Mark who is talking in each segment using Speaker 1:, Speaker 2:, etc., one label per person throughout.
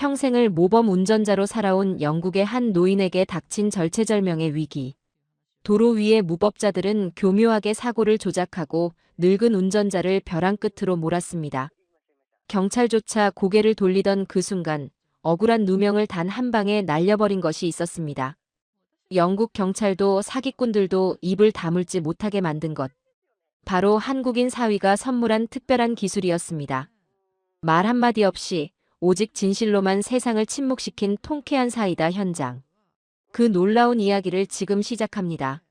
Speaker 1: 평생을 모범 운전자로 살아온 영국의 한 노인에게 닥친 절체절명의 위기. 도로 위의 무법자들은 교묘하게 사고를 조작하고 늙은 운전자를 벼랑 끝으로 몰았습니다. 경찰조차 고개를 돌리던 그 순간 억울한 누명을 단 한 방에 날려버린 것이 있었습니다. 영국 경찰도 사기꾼들도 입을 다물지 못하게 만든 것. 바로 한국인 사위가 선물한 특별한 기술이었습니다. 말 한마디 없이 오직 진실로만 세상을 침묵시킨 통쾌한 사이다 현장. 그 놀라운 이야기를 지금 시작합니다.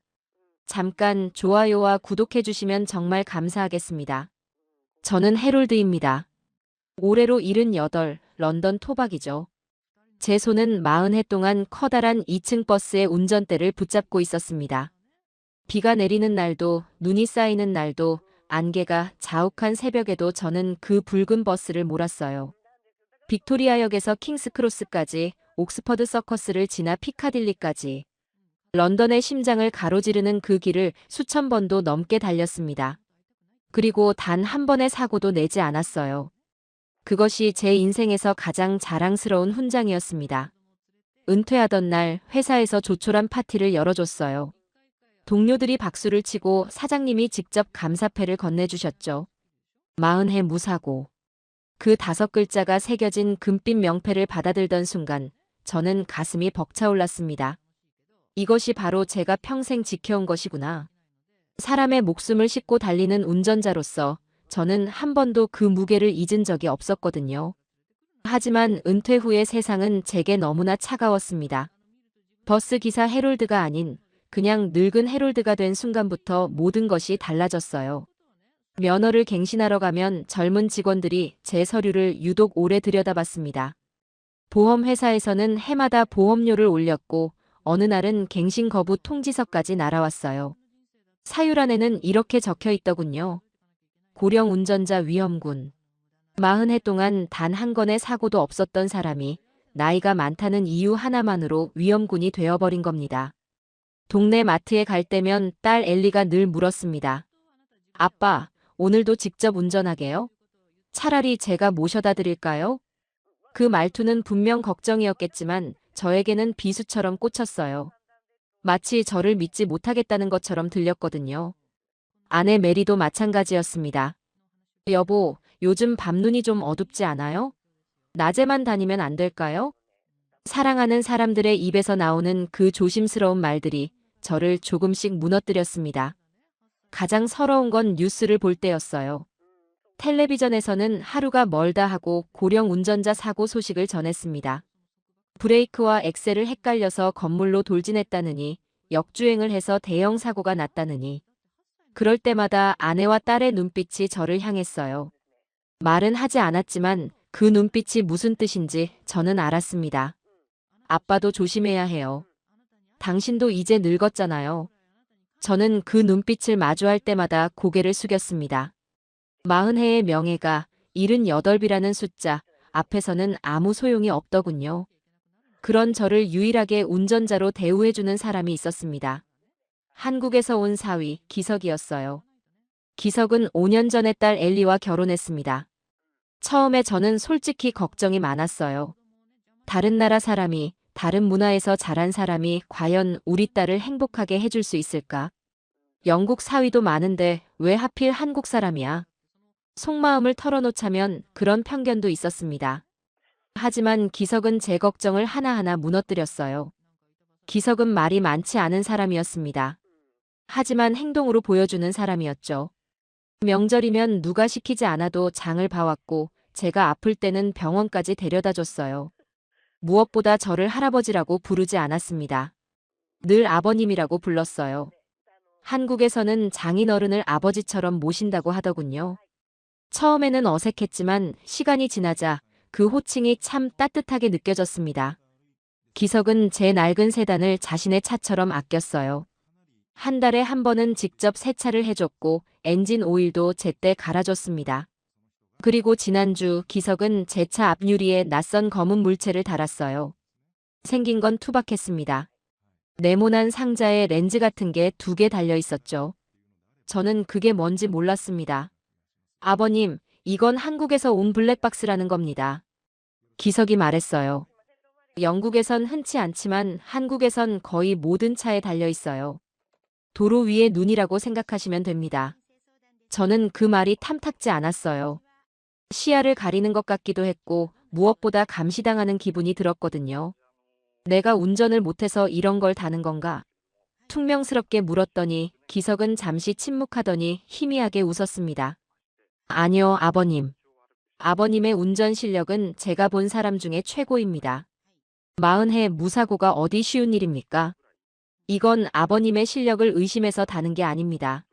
Speaker 1: 잠깐 좋아요와 구독해주시면 정말 감사하겠습니다. 저는 해롤드입니다. 올해로 78, 런던 토박이죠. 제 손은 40해 동안 커다란 2층 버스의 운전대를 붙잡고 있었습니다. 비가 내리는 날도, 눈이 쌓이는 날도, 안개가 자욱한 새벽에도 저는 그 붉은 버스를 몰았어요. 빅토리아역에서 킹스크로스까지, 옥스퍼드 서커스를 지나 피카딜리까지. 런던의 심장을 가로지르는 그 길을 수천 번도 넘게 달렸습니다. 그리고 단 한 번의 사고도 내지 않았어요. 그것이 제 인생에서 가장 자랑스러운 훈장이었습니다. 은퇴하던 날 회사에서 조촐한 파티를 열어줬어요. 동료들이 박수를 치고 사장님이 직접 감사패를 건네주셨죠. 40해 무사고. 그 5글자가 새겨진 금빛 명패를 받아들던 순간 저는 가슴이 벅차올랐습니다. 이것이 바로 제가 평생 지켜온 것이구나. 사람의 목숨을 싣고 달리는 운전자로서 저는 한 번도 그 무게를 잊은 적이 없었거든요. 하지만 은퇴 후의 세상은 제게 너무나 차가웠습니다. 버스 기사 해롤드가 아닌 그냥 늙은 해롤드가 된 순간부터 모든 것이 달라졌어요. 면허를 갱신하러 가면 젊은 직원들이 제 서류를 유독 오래 들여다봤습니다. 보험회사에서는 해마다 보험료를 올렸고 어느 날은 갱신 거부 통지서까지 날아왔어요. 사유란에는 이렇게 적혀 있더군요. 고령 운전자 위험군. 40해 동안 단 한 건의 사고도 없었던 사람이 나이가 많다는 이유 하나만으로 위험군이 되어버린 겁니다. 동네 마트에 갈 때면 딸 엘리가 늘 물었습니다. 아빠, 오늘도 직접 운전하게요? 차라리 제가 모셔다 드릴까요? 그 말투는 분명 걱정이었겠지만 저에게는 비수처럼 꽂혔어요. 마치 저를 믿지 못하겠다는 것처럼 들렸거든요. 아내 메리도 마찬가지였습니다. 여보, 요즘 밤눈이 좀 어둡지 않아요? 낮에만 다니면 안 될까요? 사랑하는 사람들의 입에서 나오는 그 조심스러운 말들이 저를 조금씩 무너뜨렸습니다. 가장 서러운 건 뉴스를 볼 때였어요. 텔레비전에서는 하루가 멀다 하고 고령 운전자 사고 소식을 전했습니다. 브레이크와 엑셀을 헷갈려서 건물로 돌진했다느니, 역주행을 해서 대형 사고가 났다느니. 그럴 때마다 아내와 딸의 눈빛이 저를 향했어요. 말은 하지 않았지만 그 눈빛이 무슨 뜻인지 저는 알았습니다. 아빠도 조심해야 해요. 당신도 이제 늙었잖아요. 저는 그 눈빛을 마주할 때마다 고개를 숙였습니다. 40해의 명예가 78이라는 숫자 앞에서는 아무 소용이 없더군요. 그런 저를 유일하게 운전자로 대우해주는 사람이 있었습니다. 한국에서 온 사위, 기석이었어요. 기석은 5년 전에 딸 엘리와 결혼했습니다. 처음에 저는 솔직히 걱정이 많았어요. 다른 나라 사람이, 다른 문화에서 자란 사람이 과연 우리 딸을 행복하게 해줄 수 있을까? 영국 사위도 많은데 왜 하필 한국 사람이야? 속마음을 털어놓자면 그런 편견도 있었습니다. 하지만 기석은 제 걱정을 하나하나 무너뜨렸어요. 기석은 말이 많지 않은 사람이었습니다. 하지만 행동으로 보여주는 사람이었죠. 명절이면 누가 시키지 않아도 장을 봐왔고 제가 아플 때는 병원까지 데려다 줬어요. 무엇보다 저를 할아버지라고 부르지 않았습니다. 늘 아버님이라고 불렀어요. 한국에서는 장인어른을 아버지처럼 모신다고 하더군요. 처음에는 어색했지만 시간이 지나자 그 호칭이 참 따뜻하게 느껴졌습니다. 기석은 제 낡은 세단을 자신의 차처럼 아꼈어요. 한 달에 한 번은 직접 세차를 해줬고 엔진 오일도 제때 갈아줬습니다. 그리고 지난주 기석은 제 차 앞유리에 낯선 검은 물체를 달았어요. 생긴 건 투박했습니다. 네모난 상자에 렌즈 같은 게 2개 달려 있었죠. 저는 그게 뭔지 몰랐습니다. 아버님, 이건 한국에서 온 블랙박스라는 겁니다. 기석이 말했어요. 영국에선 흔치 않지만 한국에선 거의 모든 차에 달려 있어요. 도로 위의 눈이라고 생각하시면 됩니다. 저는 그 말이 탐탁지 않았어요. 시야를 가리는 것 같기도 했고 무엇보다 감시당하는 기분이 들었거든요. 내가 운전을 못해서 이런 걸 다는 건가? 퉁명스럽게 물었더니 기석은 잠시 침묵하더니 희미하게 웃었습니다. 아니요, 아버님. 아버님의 운전 실력은 제가 본 사람 중에 최고입니다. 40해 무사고가 어디 쉬운 일입니까? 이건 아버님의 실력을 의심해서 다는 게 아닙니다.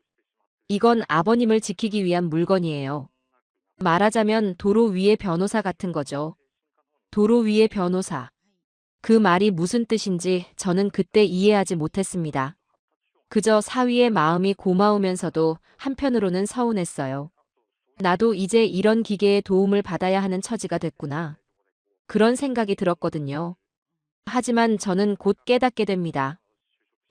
Speaker 1: 이건 아버님을 지키기 위한 물건이에요. 말하자면 도로 위의 변호사 같은 거죠. 도로 위의 변호사. 그 말이 무슨 뜻인지 저는 그때 이해하지 못했습니다. 그저 사위의 마음이 고마우면서도 한편으로는 서운했어요. 나도 이제 이런 기계의 도움을 받아야 하는 처지가 됐구나. 그런 생각이 들었거든요. 하지만 저는 곧 깨닫게 됩니다.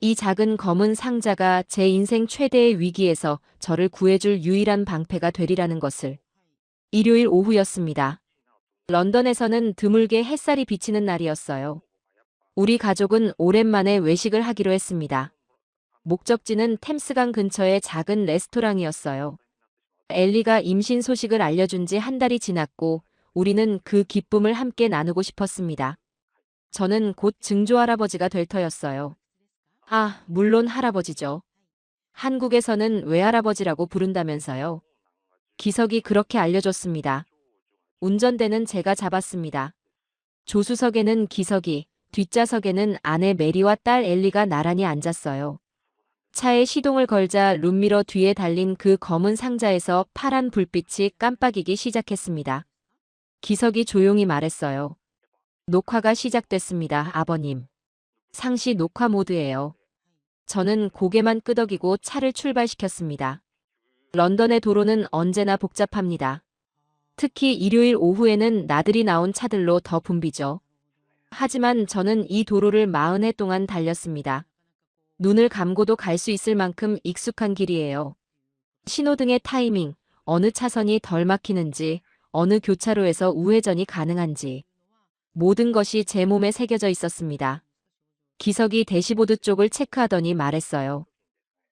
Speaker 1: 이 작은 검은 상자가 제 인생 최대의 위기에서 저를 구해줄 유일한 방패가 되리라는 것을. 일요일 오후였습니다. 런던에서는 드물게 햇살이 비치는 날이었어요. 우리 가족은 오랜만에 외식을 하기로 했습니다. 목적지는 템스강 근처의 작은 레스토랑이었어요. 엘리가 임신 소식을 알려준 지 한 달이 지났고 우리는 그 기쁨을 함께 나누고 싶었습니다. 저는 곧 증조할아버지가 될 터였어요. 아, 물론 할아버지죠. 한국에서는 외할아버지라고 부른다면서요. 기석이 그렇게 알려줬습니다. 운전대는 제가 잡았습니다. 조수석에는 기석이, 뒷좌석에는 아내 메리와 딸 엘리가 나란히 앉았어요. 차에 시동을 걸자 룸미러 뒤에 달린 그 검은 상자에서 파란 불빛이 깜빡이기 시작했습니다. 기석이 조용히 말했어요. 녹화가 시작됐습니다, 아버님. 상시 녹화 모드예요. 저는 고개만 끄덕이고 차를 출발시켰습니다. 런던의 도로는 언제나 복잡합니다. 특히 일요일 오후에는 나들이 나온 차들로 더 붐비죠. 하지만 저는 이 도로를 40해 동안 달렸습니다. 눈을 감고도 갈 수 있을 만큼 익숙한 길이에요. 신호등의 타이밍, 어느 차선이 덜 막히는지, 어느 교차로에서 우회전이 가능한지. 모든 것이 제 몸에 새겨져 있었습니다. 기석이 대시보드 쪽을 체크하더니 말했어요.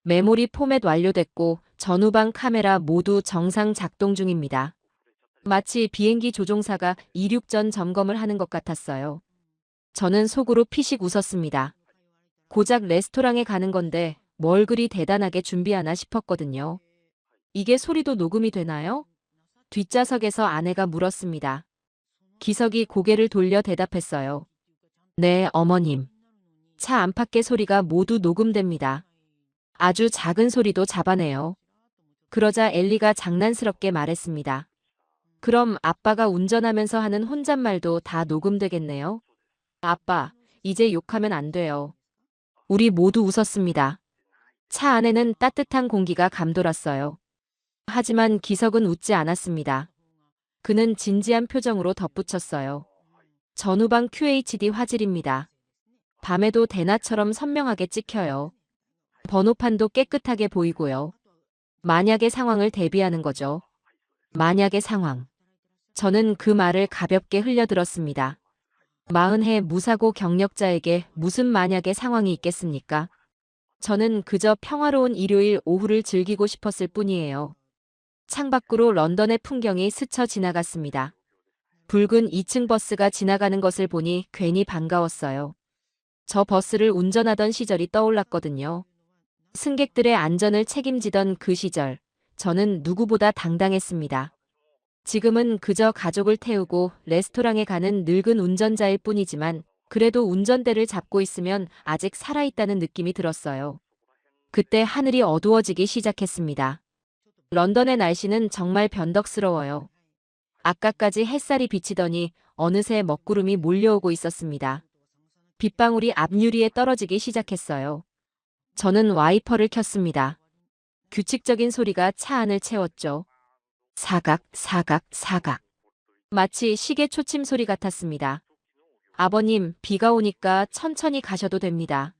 Speaker 1: 메모리 포맷 완료됐고 전후방 카메라 모두 정상 작동 중입니다. 마치 비행기 조종사가 이륙 전 점검을 하는 것 같았어요. 저는 속으로 피식 웃었습니다. 고작 레스토랑에 가는 건데 뭘 그리 대단하게 준비하나 싶었거든요. 이게 소리도 녹음이 되나요? 뒷좌석에서 아내가 물었습니다. 기석이 고개를 돌려 대답했어요. 네, 어머님. 차 안팎의 소리가 모두 녹음됩니다. 아주 작은 소리도 잡아내요. 그러자 엘리가 장난스럽게 말했습니다. 그럼 아빠가 운전하면서 하는 혼잣말도 다 녹음되겠네요? 아빠, 이제 욕하면 안 돼요. 우리 모두 웃었습니다. 차 안에는 따뜻한 공기가 감돌았어요. 하지만 기석은 웃지 않았습니다. 그는 진지한 표정으로 덧붙였어요. 전후방 QHD 화질입니다. 밤에도 대낮처럼 선명하게 찍혀요. 번호판도 깨끗하게 보이고요. 만약의 상황을 대비하는 거죠. 만약의 상황. 저는 그 말을 가볍게 흘려들었습니다. 40해 무사고 경력자에게 무슨 만약의 상황이 있겠습니까? 저는 그저 평화로운 일요일 오후를 즐기고 싶었을 뿐이에요. 창밖으로 런던의 풍경이 스쳐 지나갔습니다. 붉은 2층 버스가 지나가는 것을 보니 괜히 반가웠어요. 저 버스를 운전하던 시절이 떠올랐거든요. 승객들의 안전을 책임지던 그 시절, 저는 누구보다 당당했습니다. 지금은 그저 가족을 태우고 레스토랑에 가는 늙은 운전자일 뿐이지만 그래도 운전대를 잡고 있으면 아직 살아있다는 느낌이 들었어요. 그때 하늘이 어두워지기 시작했습니다. 런던의 날씨는 정말 변덕스러워요. 아까까지 햇살이 비치더니 어느새 먹구름이 몰려오고 있었습니다. 빗방울이 앞유리에 떨어지기 시작했어요. 저는 와이퍼를 켰습니다. 규칙적인 소리가 차 안을 채웠죠. 사각, 사각, 사각. 마치 시계 초침 소리 같았습니다. 아버님, 비가 오니까 천천히 가셔도 됩니다.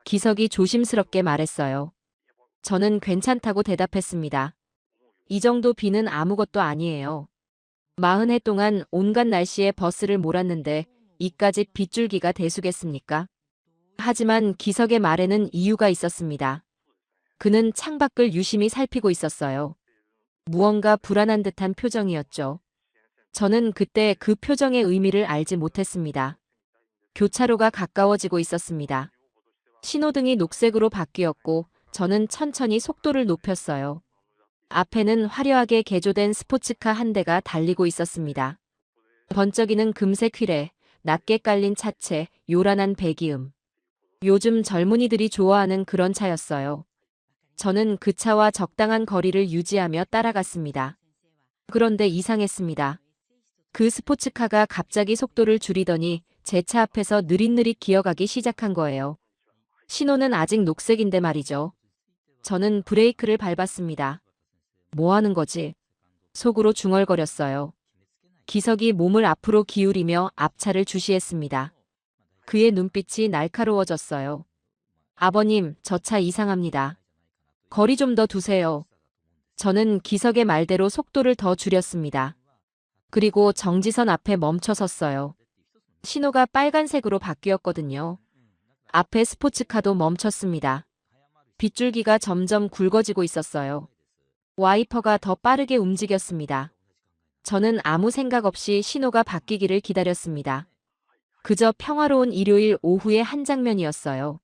Speaker 1: 기석이 조심스럽게 말했어요. 저는 괜찮다고 대답했습니다. 이 정도 비는 아무것도 아니에요. 40해 동안 온갖 날씨에 버스를 몰았는데 이까지 빗줄기가 대수겠습니까? 하지만 기석의 말에는 이유가 있었습니다. 그는 창밖을 유심히 살피고 있었어요. 무언가 불안한 듯한 표정이었죠. 저는 그때 그 표정의 의미를 알지 못했습니다. 교차로가 가까워지고 있었습니다. 신호등이 녹색으로 바뀌었고 저는 천천히 속도를 높였어요. 앞에는 화려하게 개조된 스포츠카 한 대가 달리고 있었습니다. 번쩍이는 금색 휠에 낮게 깔린 차체, 요란한 배기음. 요즘 젊은이들이 좋아하는 그런 차였어요. 저는 그 차와 적당한 거리를 유지하며 따라갔습니다. 그런데 이상했습니다. 그 스포츠카가 갑자기 속도를 줄이더니 제 차 앞에서 느릿느릿 기어가기 시작한 거예요. 신호는 아직 녹색인데 말이죠. 저는 브레이크를 밟았습니다. 뭐 하는 거지? 속으로 중얼거렸어요. 기석이 몸을 앞으로 기울이며 앞차를 주시했습니다. 그의 눈빛이 날카로워졌어요. 아버님, 저 차 이상합니다. 거리 좀 더 두세요. 저는 기석의 말대로 속도를 더 줄였습니다. 그리고 정지선 앞에 멈춰 섰어요. 신호가 빨간색으로 바뀌었거든요. 앞에 스포츠카도 멈췄습니다. 빗줄기가 점점 굵어지고 있었어요. 와이퍼가 더 빠르게 움직였습니다. 저는 아무 생각 없이 신호가 바뀌기를 기다렸습니다. 그저 평화로운 일요일 오후의 한 장면이었어요.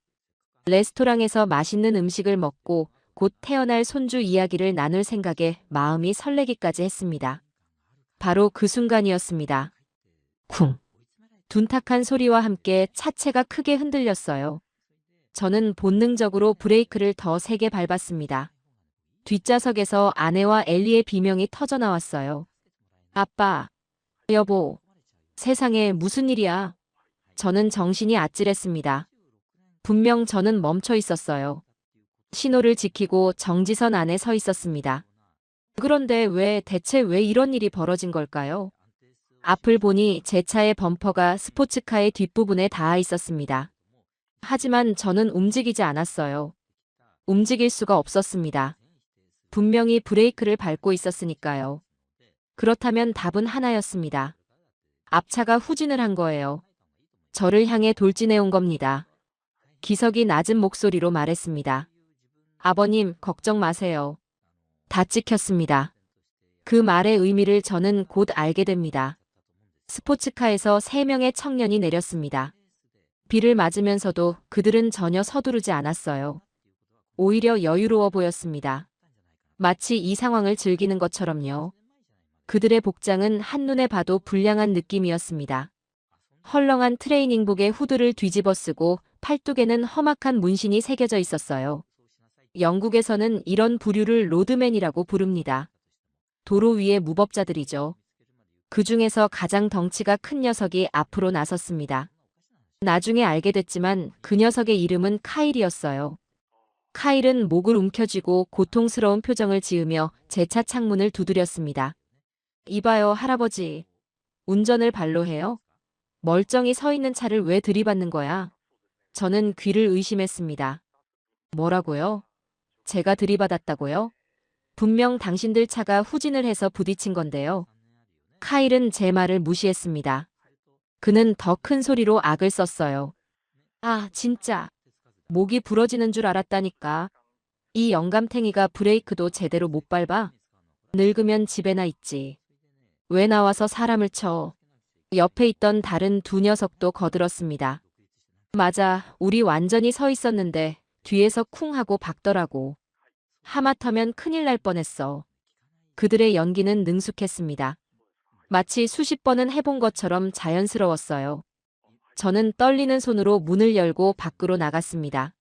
Speaker 1: 레스토랑에서 맛있는 음식을 먹고 곧 태어날 손주 이야기를 나눌 생각에 마음이 설레기까지 했습니다. 바로 그 순간이었습니다. 쿵! 둔탁한 소리와 함께 차체가 크게 흔들렸어요. 저는 본능적으로 브레이크를 더 세게 밟았습니다. 뒷좌석에서 아내와 엘리의 비명이 터져나왔어요. 아빠, 여보, 세상에 무슨 일이야? 저는 정신이 아찔했습니다. 분명 저는 멈춰 있었어요. 신호를 지키고 정지선 안에 서 있었습니다. 그런데 대체 왜 이런 일이 벌어진 걸까요? 앞을 보니 제 차의 범퍼가 스포츠카의 뒷부분에 닿아 있었습니다. 하지만 저는 움직이지 않았어요. 움직일 수가 없었습니다. 분명히 브레이크를 밟고 있었으니까요. 그렇다면 답은 하나였습니다. 앞차가 후진을 한 거예요. 저를 향해 돌진해온 겁니다. 기석이 낮은 목소리로 말했습니다. 아버님, 걱정 마세요. 다 찍혔습니다. 그 말의 의미를 저는 곧 알게 됩니다. 스포츠카에서 3명의 청년이 내렸습니다. 비를 맞으면서도 그들은 전혀 서두르지 않았어요. 오히려 여유로워 보였습니다. 마치 이 상황을 즐기는 것처럼요. 그들의 복장은 한눈에 봐도 불량한 느낌이었습니다. 헐렁한 트레이닝복에 후드를 뒤집어 쓰고 팔뚝에는 험악한 문신이 새겨져 있었어요. 영국에서는 이런 부류를 로드맨이라고 부릅니다. 도로 위의 무법자들이죠. 그 중에서 가장 덩치가 큰 녀석이 앞으로 나섰습니다. 나중에 알게 됐지만 그 녀석의 이름은 카일이었어요. 카일은 목을 움켜쥐고 고통스러운 표정을 지으며 제 차 창문을 두드렸습니다. 이봐요, 할아버지. 운전을 발로 해요? 멀쩡히 서 있는 차를 왜 들이받는 거야? 저는 귀를 의심했습니다. 뭐라고요? 제가 들이받았다고요? 분명 당신들 차가 후진을 해서 부딪힌 건데요. 카일은 제 말을 무시했습니다. 그는 더 큰 소리로 악을 썼어요. 아, 진짜. 목이 부러지는 줄 알았다니까. 이 영감탱이가 브레이크도 제대로 못 밟아? 늙으면 집에나 있지. 왜 나와서 사람을 쳐? 옆에 있던 다른 두 녀석도 거들었습니다. 맞아, 우리 완전히 서 있었는데 뒤에서 쿵 하고 박더라고. 하마터면 큰일 날 뻔했어. 그들의 연기는 능숙했습니다. 마치 수십 번은 해본 것처럼 자연스러웠어요. 저는 떨리는 손으로 문을 열고 밖으로 나갔습니다.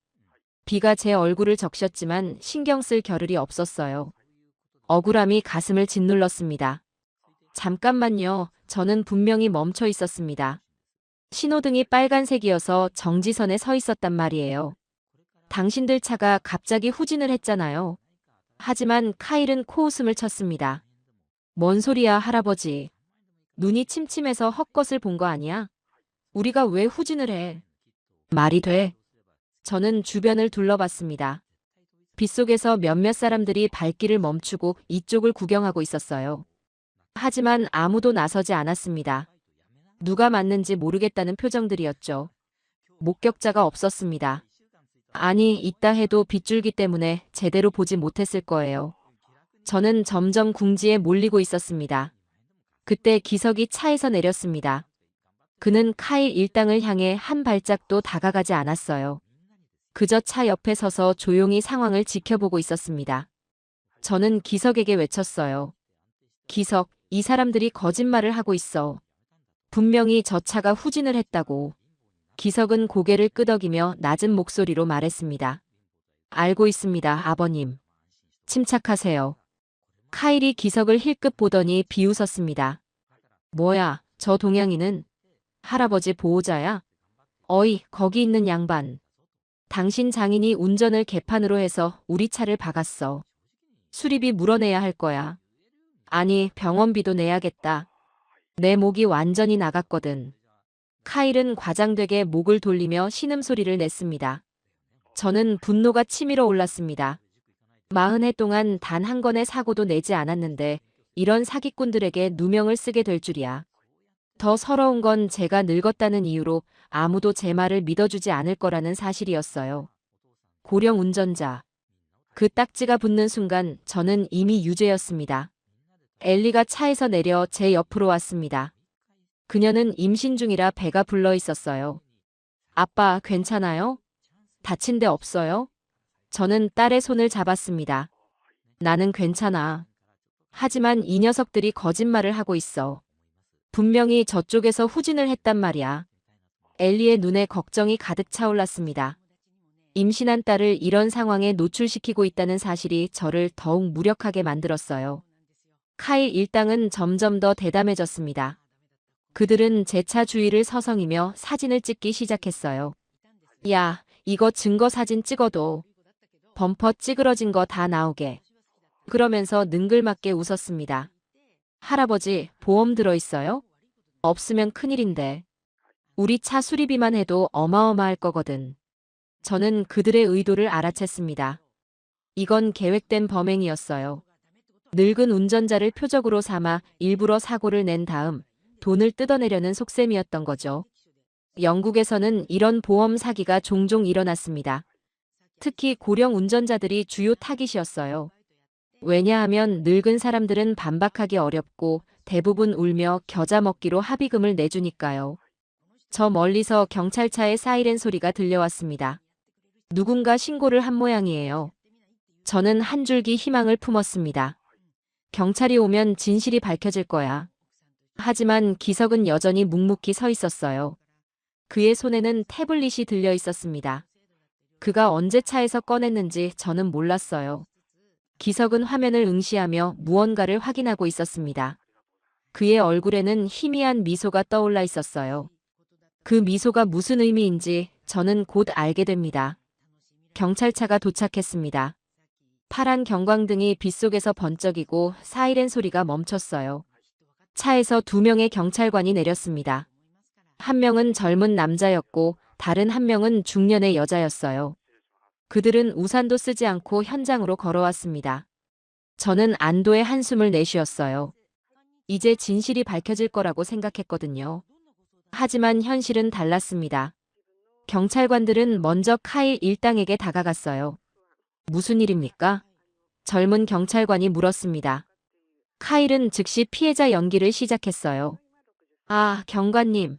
Speaker 1: 비가 제 얼굴을 적셨지만 신경 쓸 겨를이 없었어요. 억울함이 가슴을 짓눌렀습니다. 잠깐만요. 저는 분명히 멈춰 있었습니다. 신호등이 빨간색이어서 정지선에 서 있었단 말이에요. 당신들 차가 갑자기 후진을 했잖아요. 하지만 카일은 코웃음을 쳤습니다. 뭔 소리야, 할아버지. 눈이 침침해서 헛것을 본 거 아니야? 우리가 왜 후진을 해? 말이 돼. 저는 주변을 둘러봤습니다. 빗속에서 몇몇 사람들이 발길을 멈추고 이쪽을 구경하고 있었어요. 하지만 아무도 나서지 않았습니다. 누가 맞는지 모르겠다는 표정들이었죠. 목격자가 없었습니다. 아니, 있다 해도 빗줄기 때문에 제대로 보지 못했을 거예요. 저는 점점 궁지에 몰리고 있었습니다. 그때 기석이 차에서 내렸습니다. 그는 카일 일당을 향해 한 발짝도 다가가지 않았어요. 그저 차 옆에 서서 조용히 상황을 지켜보고 있었습니다. 저는 기석에게 외쳤어요. 기석, 이 사람들이 거짓말을 하고 있어. 분명히 저 차가 후진을 했다고. 기석은 고개를 끄덕이며 낮은 목소리로 말했습니다. 알고 있습니다, 아버님. 침착하세요. 카일이 기석을 힐끗 보더니 비웃었습니다. 뭐야, 저 동양인은? 할아버지 보호자야? 어이, 거기 있는 양반. 당신 장인이 운전을 개판으로 해서 우리 차를 박았어. 수리비 물어내야 할 거야. 아니, 병원비도 내야겠다. 내 목이 완전히 나갔거든. 카일은 과장되게 목을 돌리며 신음소리를 냈습니다. 저는 분노가 치밀어 올랐습니다. 40해 동안 단 한 건의 사고도 내지 않았는데 이런 사기꾼들에게 누명을 쓰게 될 줄이야. 더 서러운 건 제가 늙었다는 이유로 아무도 제 말을 믿어주지 않을 거라는 사실이었어요. 고령 운전자. 그 딱지가 붙는 순간 저는 이미 유죄였습니다. 엘리가 차에서 내려 제 옆으로 왔습니다. 그녀는 임신 중이라 배가 불러 있었어요. 아빠, 괜찮아요? 다친 데 없어요? 저는 딸의 손을 잡았습니다. 나는 괜찮아. 하지만 이 녀석들이 거짓말을 하고 있어. 분명히 저쪽에서 후진을 했단 말이야. 엘리의 눈에 걱정이 가득 차올랐습니다. 임신한 딸을 이런 상황에 노출시키고 있다는 사실이 저를 더욱 무력하게 만들었어요. 카일 일당은 점점 더 대담해졌습니다. 그들은 제 차 주위를 서성이며 사진을 찍기 시작했어요. 야, 이거 증거 사진 찍어도 범퍼 찌그러진 거 다 나오게. 그러면서 능글맞게 웃었습니다. 할아버지, 보험 들어있어요? 없으면 큰일인데. 우리 차 수리비만 해도 어마어마할 거거든. 저는 그들의 의도를 알아챘습니다. 이건 계획된 범행이었어요. 늙은 운전자를 표적으로 삼아 일부러 사고를 낸 다음 돈을 뜯어내려는 속셈이었던 거죠. 영국에서는 이런 보험 사기가 종종 일어났습니다. 특히 고령 운전자들이 주요 타깃이었어요. 왜냐하면 늙은 사람들은 반박하기 어렵고 대부분 울며 겨자 먹기로 합의금을 내주니까요. 저 멀리서 경찰차의 사이렌 소리가 들려왔습니다. 누군가 신고를 한 모양이에요. 저는 한 줄기 희망을 품었습니다. 경찰이 오면 진실이 밝혀질 거야. 하지만 기석은 여전히 묵묵히 서 있었어요. 그의 손에는 태블릿이 들려 있었습니다. 그가 언제 차에서 꺼냈는지 저는 몰랐어요. 기석은 화면을 응시하며 무언가를 확인하고 있었습니다. 그의 얼굴에는 희미한 미소가 떠올라 있었어요. 그 미소가 무슨 의미인지 저는 곧 알게 됩니다. 경찰차가 도착했습니다. 파란 경광등이 빗속에서 번쩍이고 사이렌 소리가 멈췄어요. 차에서 2명의 경찰관이 내렸습니다. 한 명은 젊은 남자였고 다른 한 명은 중년의 여자였어요. 그들은 우산도 쓰지 않고 현장으로 걸어왔습니다. 저는 안도의 한숨을 내쉬었어요. 이제 진실이 밝혀질 거라고 생각했거든요. 하지만 현실은 달랐습니다. 경찰관들은 먼저 카일 일당에게 다가갔어요. 무슨 일입니까? 젊은 경찰관이 물었습니다. 카일은 즉시 피해자 연기를 시작했어요. 아, 경관님.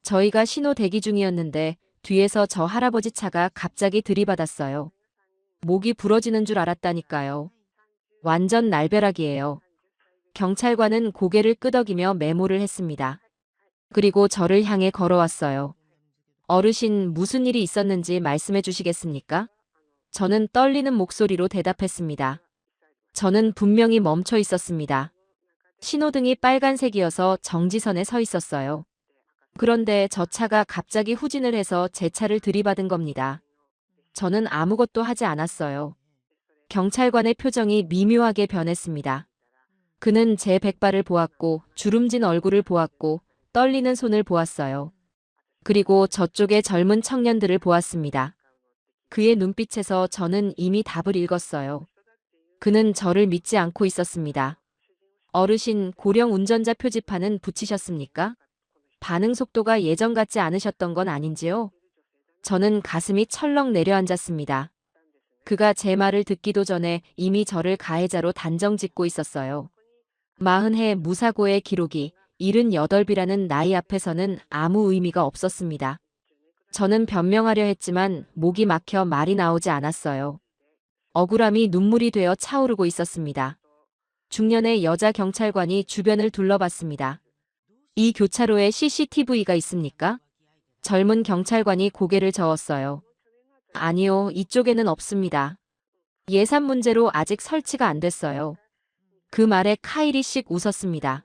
Speaker 1: 저희가 신호 대기 중이었는데 뒤에서 저 할아버지 차가 갑자기 들이받았어요. 목이 부러지는 줄 알았다니까요. 완전 날벼락이에요. 경찰관은 고개를 끄덕이며 메모를 했습니다. 그리고 저를 향해 걸어왔어요. 어르신, 무슨 일이 있었는지 말씀해 주시겠습니까? 저는 떨리는 목소리로 대답했습니다. 저는 분명히 멈춰 있었습니다. 신호등이 빨간색이어서 정지선에 서 있었어요. 그런데 저 차가 갑자기 후진을 해서 제 차를 들이받은 겁니다. 저는 아무것도 하지 않았어요. 경찰관의 표정이 미묘하게 변했습니다. 그는 제 백발을 보았고 주름진 얼굴을 보았고 떨리는 손을 보았어요. 그리고 저쪽의 젊은 청년들을 보았습니다. 그의 눈빛에서 저는 이미 답을 읽었어요. 그는 저를 믿지 않고 있었습니다. 어르신, 고령 운전자 표지판은 붙이셨습니까? 반응 속도가 예전 같지 않으셨던 건 아닌지요? 저는 가슴이 철렁 내려앉았습니다. 그가 제 말을 듣기도 전에 이미 저를 가해자로 단정 짓고 있었어요. 40해 무사고의 기록이 78이라는 나이 앞에서는 아무 의미가 없었습니다. 저는 변명하려 했지만 목이 막혀 말이 나오지 않았어요. 억울함이 눈물이 되어 차오르고 있었습니다. 중년의 여자 경찰관이 주변을 둘러봤습니다. 이 교차로에 CCTV가 있습니까? 젊은 경찰관이 고개를 저었어요. 아니요, 이쪽에는 없습니다. 예산 문제로 아직 설치가 안 됐어요. 그 말에 카일이 씩 웃었습니다.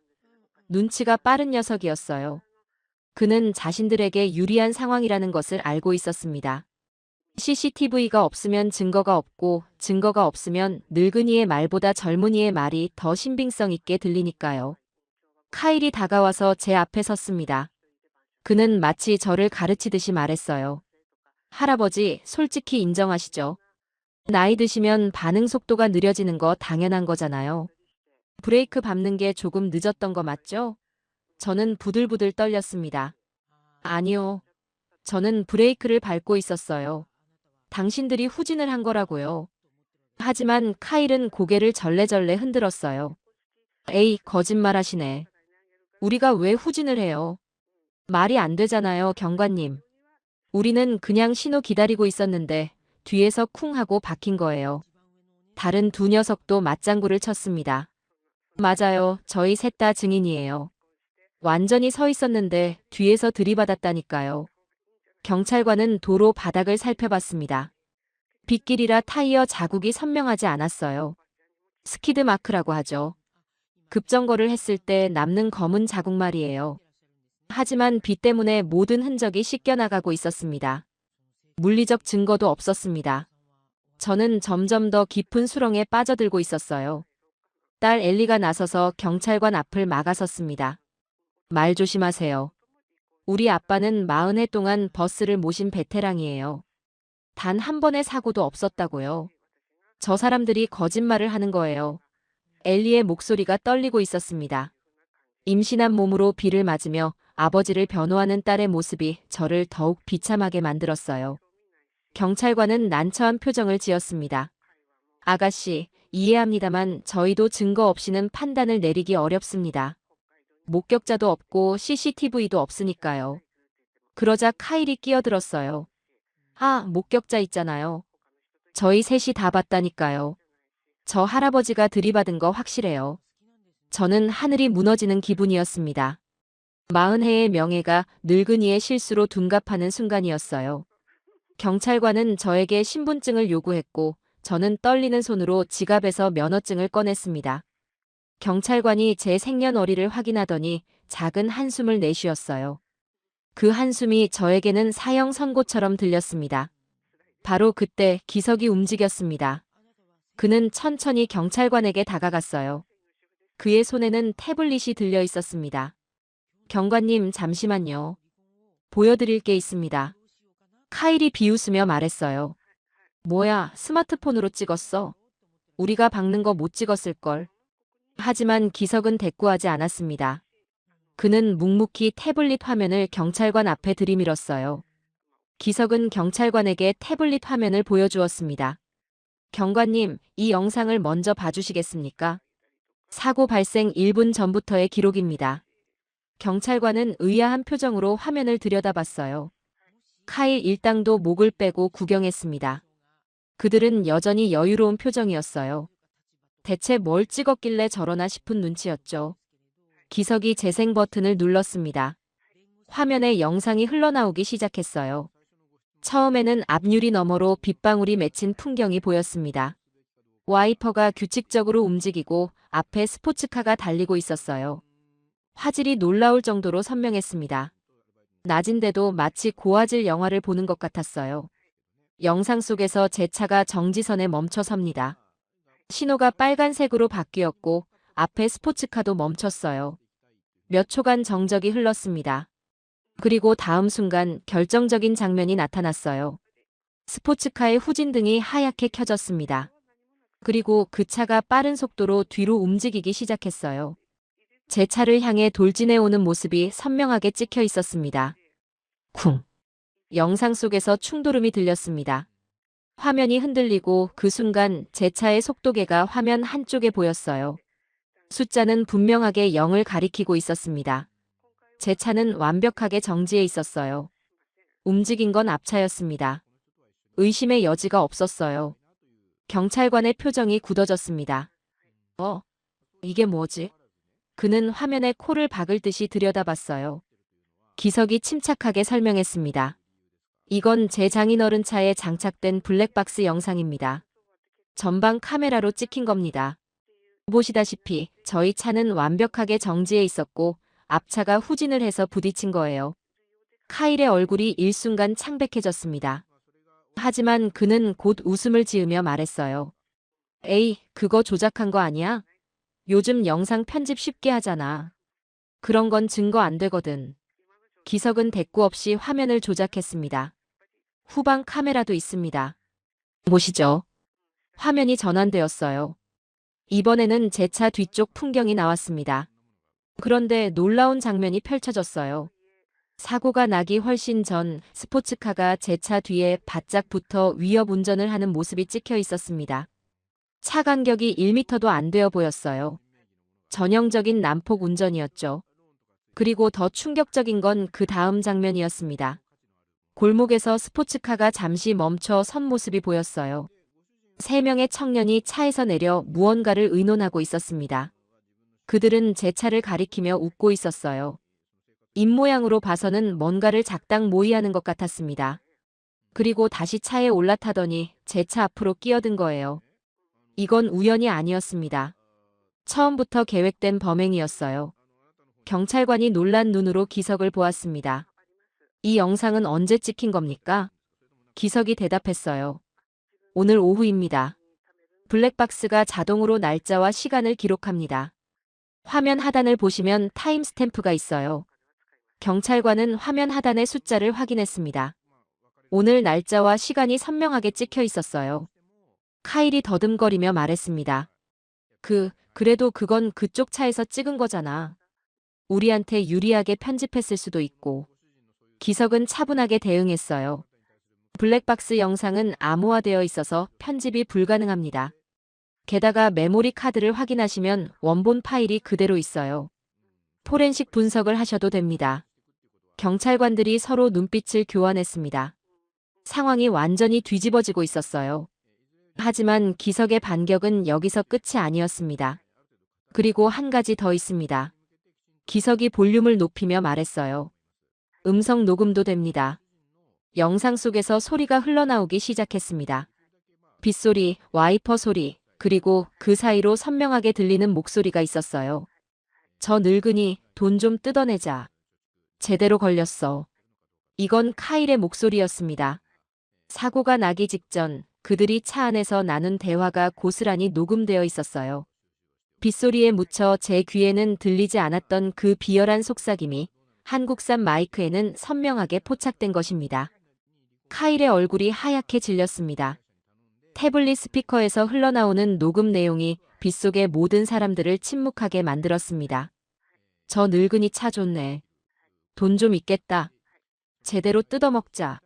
Speaker 1: 눈치가 빠른 녀석이었어요. 그는 자신들에게 유리한 상황이라는 것을 알고 있었습니다. CCTV가 없으면 증거가 없고 증거가 없으면 늙은이의 말보다 젊은이의 말이 더 신빙성 있게 들리니까요. 카일이 다가와서 제 앞에 섰습니다. 그는 마치 저를 가르치듯이 말했어요. 할아버지, 솔직히 인정하시죠? 나이 드시면 반응 속도가 느려지는 거 당연한 거잖아요. 브레이크 밟는 게 조금 늦었던 거 맞죠? 저는 부들부들 떨렸습니다. 아니요. 저는 브레이크를 밟고 있었어요. 당신들이 후진을 한 거라고요. 하지만 카일은 고개를 절레절레 흔들었어요. 에이, 거짓말하시네. 우리가 왜 후진을 해요? 말이 안 되잖아요, 경관님. 우리는 그냥 신호 기다리고 있었는데 뒤에서 쿵 하고 박힌 거예요. 다른 두 녀석도 맞장구를 쳤습니다. 맞아요. 저희 셋 다 증인이에요. 완전히 서 있었는데 뒤에서 들이받았다니까요. 경찰관은 도로 바닥을 살펴봤습니다. 빗길이라 타이어 자국이 선명하지 않았어요. 스키드 마크라고 하죠. 급정거를 했을 때 남는 검은 자국 말이에요. 하지만 비 때문에 모든 흔적이 씻겨나가고 있었습니다. 물리적 증거도 없었습니다. 저는 점점 더 깊은 수렁에 빠져들고 있었어요. 딸 엘리가 나서서 경찰관 앞을 막아섰습니다. 말 조심하세요. 우리 아빠는 40해 동안 버스를 모신 베테랑이에요. 단 한 번의 사고도 없었다고요. 저 사람들이 거짓말을 하는 거예요. 엘리의 목소리가 떨리고 있었습니다. 임신한 몸으로 비를 맞으며 아버지를 변호하는 딸의 모습이 저를 더욱 비참하게 만들었어요. 경찰관은 난처한 표정을 지었습니다. 아가씨, 이해합니다만 저희도 증거 없이는 판단을 내리기 어렵습니다. 목격자도 없고 CCTV도 없으니까요. 그러자 카일이 끼어들었어요. 아, 목격자 있잖아요. 저희 셋이 다 봤다니까요. 저 할아버지가 들이받은 거 확실해요. 저는 하늘이 무너지는 기분이었습니다. 40해의 명예가 늙은이의 실수로 둔갑하는 순간이었어요. 경찰관은 저에게 신분증을 요구했고 저는 떨리는 손으로 지갑에서 면허증을 꺼냈습니다. 경찰관이 제 생년월일을 확인하더니 작은 한숨을 내쉬었어요. 그 한숨이 저에게는 사형 선고처럼 들렸습니다. 바로 그때 기석이 움직였습니다. 그는 천천히 경찰관에게 다가갔어요. 그의 손에는 태블릿이 들려 있었습니다. 경관님, 잠시만요. 보여드릴 게 있습니다. 카일이 비웃으며 말했어요. 뭐야, 스마트폰으로 찍었어? 우리가 박는 거 못 찍었을걸. 하지만 기석은 대꾸하지 않았습니다. 그는 묵묵히 태블릿 화면을 경찰관 앞에 들이밀었어요. 기석은 경찰관에게 태블릿 화면을 보여주었습니다. 경관님, 이 영상을 먼저 봐주시겠습니까? 사고 발생 1분 전부터의 기록입니다. 경찰관은 의아한 표정으로 화면을 들여다봤어요. 카일 일당도 목을 빼고 구경했습니다. 그들은 여전히 여유로운 표정이었어요. 대체 뭘 찍었길래 저러나 싶은 눈치였죠. 기석이 재생 버튼을 눌렀습니다. 화면에 영상이 흘러나오기 시작했어요. 처음에는 앞유리 너머로 빗방울이 맺힌 풍경이 보였습니다. 와이퍼가 규칙적으로 움직이고 앞에 스포츠카가 달리고 있었어요. 화질이 놀라울 정도로 선명했습니다. 낮인데도 마치 고화질 영화를 보는 것 같았어요. 영상 속에서 제 차가 정지선에 멈춰 섭니다. 신호가 빨간색으로 바뀌었고 앞에 스포츠카도 멈췄어요. 몇 초간 정적이 흘렀습니다. 그리고 다음 순간 결정적인 장면이 나타났어요. 스포츠카의 후진등이 하얗게 켜졌습니다. 그리고 그 차가 빠른 속도로 뒤로 움직이기 시작했어요. 제 차를 향해 돌진해 오는 모습이 선명하게 찍혀 있었습니다. 쿵. 영상 속에서 충돌음이 들렸습니다. 화면이 흔들리고 그 순간 제 차의 속도계가 화면 한쪽에 보였어요. 숫자는 분명하게 0을 가리키고 있었습니다. 제 차는 완벽하게 정지해 있었어요. 움직인 건 앞차였습니다. 의심의 여지가 없었어요. 경찰관의 표정이 굳어졌습니다. 이게 뭐지? 그는 화면에 코를 박을 듯이 들여다봤어요. 기석이 침착하게 설명했습니다. 이건 제 장인어른 차에 장착된 블랙박스 영상입니다. 전방 카메라로 찍힌 겁니다. 보시다시피 저희 차는 완벽하게 정지해 있었고 앞차가 후진을 해서 부딪힌 거예요. 카일의 얼굴이 일순간 창백해졌습니다. 하지만 그는 곧 웃음을 지으며 말했어요. 에이, 그거 조작한 거 아니야? 요즘 영상 편집 쉽게 하잖아. 그런 건 증거 안 되거든. 기석은 대꾸 없이 화면을 조작했습니다. 후방 카메라도 있습니다. 보시죠. 화면이 전환되었어요. 이번에는 제 차 뒤쪽 풍경이 나왔습니다. 그런데 놀라운 장면이 펼쳐졌어요. 사고가 나기 훨씬 전 스포츠카가 제 차 뒤에 바짝 붙어 위협 운전을 하는 모습이 찍혀 있었습니다. 차 간격이 1m도 안 되어 보였어요. 전형적인 난폭 운전이었죠. 그리고 더 충격적인 건 그 다음 장면이었습니다. 골목에서 스포츠카가 잠시 멈춰 선 모습이 보였어요. 3명의 청년이 차에서 내려 무언가를 의논하고 있었습니다. 그들은 제 차를 가리키며 웃고 있었어요. 입모양으로 봐서는 뭔가를 작당 모의하는 것 같았습니다. 그리고 다시 차에 올라타더니 제 차 앞으로 끼어든 거예요. 이건 우연이 아니었습니다. 처음부터 계획된 범행이었어요. 경찰관이 놀란 눈으로 기석을 보았습니다. 이 영상은 언제 찍힌 겁니까? 기석이 대답했어요. 오늘 오후입니다. 블랙박스가 자동으로 날짜와 시간을 기록합니다. 화면 하단을 보시면 타임스탬프가 있어요. 경찰관은 화면 하단의 숫자를 확인했습니다. 오늘 날짜와 시간이 선명하게 찍혀 있었어요. 카일이 더듬거리며 말했습니다. 그래도 그건 그쪽 차에서 찍은 거잖아. 우리한테 유리하게 편집했을 수도 있고. 기석은 차분하게 대응했어요. 블랙박스 영상은 암호화되어 있어서 편집이 불가능합니다. 게다가 메모리 카드를 확인하시면 원본 파일이 그대로 있어요. 포렌식 분석을 하셔도 됩니다. 경찰관들이 서로 눈빛을 교환했습니다. 상황이 완전히 뒤집어지고 있었어요. 하지만 기석의 반격은 여기서 끝이 아니었습니다. 그리고 한 가지 더 있습니다. 기석이 볼륨을 높이며 말했어요. 음성 녹음도 됩니다. 영상 속에서 소리가 흘러나오기 시작했습니다. 빗소리, 와이퍼 소리, 그리고 그 사이로 선명하게 들리는 목소리가 있었어요. 저 늙은이, 돈 좀 뜯어내자. 제대로 걸렸어. 이건 카일의 목소리였습니다. 사고가 나기 직전 그들이 차 안에서 나눈 대화가 고스란히 녹음되어 있었어요. 빗소리에 묻혀 제 귀에는 들리지 않았던 그 비열한 속삭임이 한국산 마이크에는 선명하게 포착된 것입니다. 카일의 얼굴이 하얗게 질렸습니다. 태블릿 스피커에서 흘러나오는 녹음 내용이 빗속의 모든 사람들을 침묵하게 만들었습니다. 저 늙은이 차 좋네. 돈 좀 있겠다. 제대로 뜯어먹자.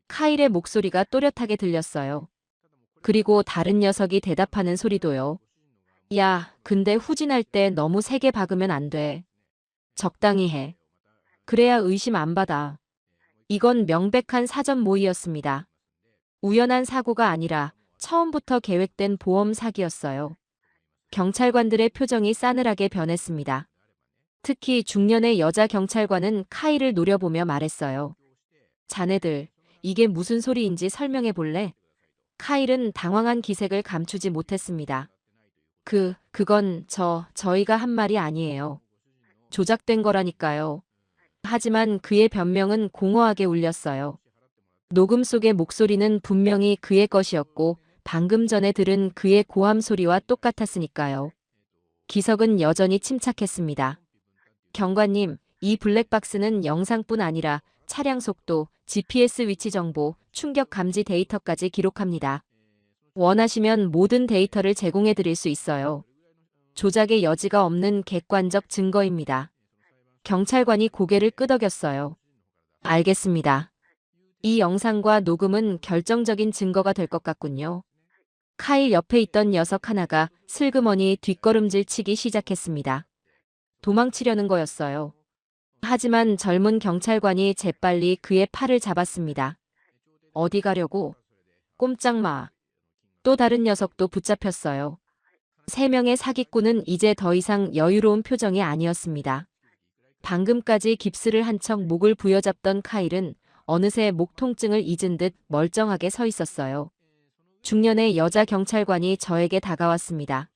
Speaker 1: 카일의 목소리가 또렷하게 들렸어요. 그리고 다른 녀석이 대답하는 소리도요. 야, 근데 후진할 때 너무 세게 박으면 안 돼. 적당히 해. 그래야 의심 안 받아. 이건 명백한 사전 모의였습니다. 우연한 사고가 아니라 처음부터 계획된 보험 사기였어요. 경찰관들의 표정이 싸늘하게 변했습니다. 특히 중년의 여자 경찰관은 카일을 노려보며 말했어요. 자네들, 이게 무슨 소리인지 설명해 볼래? 카일은 당황한 기색을 감추지 못했습니다. 그건 저희가 한 말이 아니에요. 조작된 거라니까요. 하지만 그의 변명은 공허하게 울렸어요. 녹음 속의 목소리는 분명히 그의 것이었고 방금 전에 들은 그의 고함 소리와 똑같았으니까요. 기석은 여전히 침착했습니다. 경관님, 이 블랙박스는 영상뿐 아니라 차량 속도, GPS 위치 정보, 충격 감지 데이터까지 기록합니다. 원하시면 모든 데이터를 제공해 드릴 수 있어요. 조작의 여지가 없는 객관적 증거입니다. 경찰관이 고개를 끄덕였어요. 알겠습니다. 이 영상과 녹음은 결정적인 증거가 될 것 같군요. 카일 옆에 있던 녀석 하나가 슬그머니 뒷걸음질 치기 시작했습니다. 도망치려는 거였어요. 하지만 젊은 경찰관이 재빨리 그의 팔을 잡았습니다. 어디 가려고? 꼼짝 마. 또 다른 녀석도 붙잡혔어요. 세 명의 사기꾼은 이제 더 이상 여유로운 표정이 아니었습니다. 방금까지 깁스를 한 척 목을 부여잡던 카일은 어느새 목 통증을 잊은 듯 멀쩡하게 서 있었어요. 중년의 여자 경찰관이 저에게 다가왔습니다.